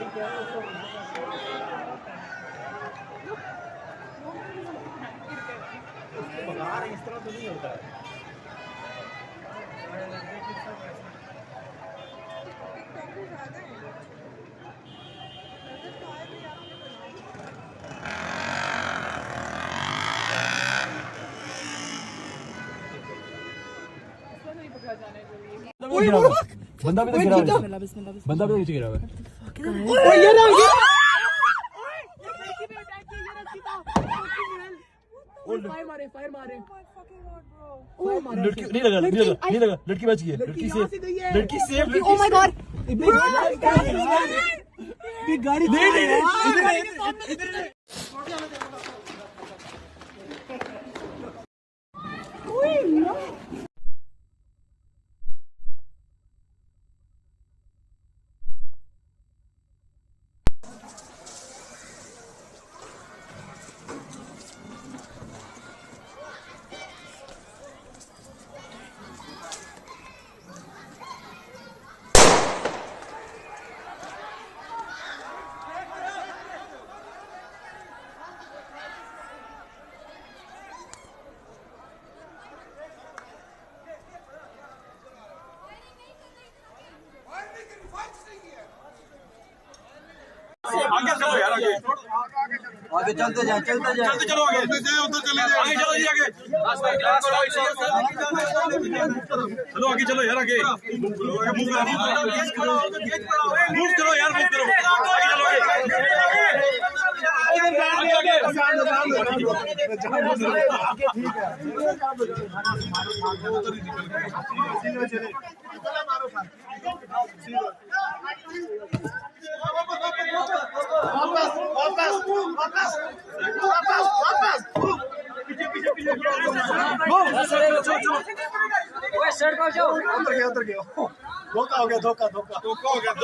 इस तरह तो नहीं होता है। बंदा भी तो गिरा हुआ है। बंदा भी नीचे गिरा हुआ है। फायर मारे। लड़की नहीं लगा लड़की बच गई है। लड़की सेफ। Oh my God. गाड़ी नहीं आगे चलो यार, आगे चलते जाए चलो आगे उधर चले जाए आगे चलो जी आगे चलो आगे चलो यार आगे मूव करो यार मूव करो आगे चलो धोखा हो गया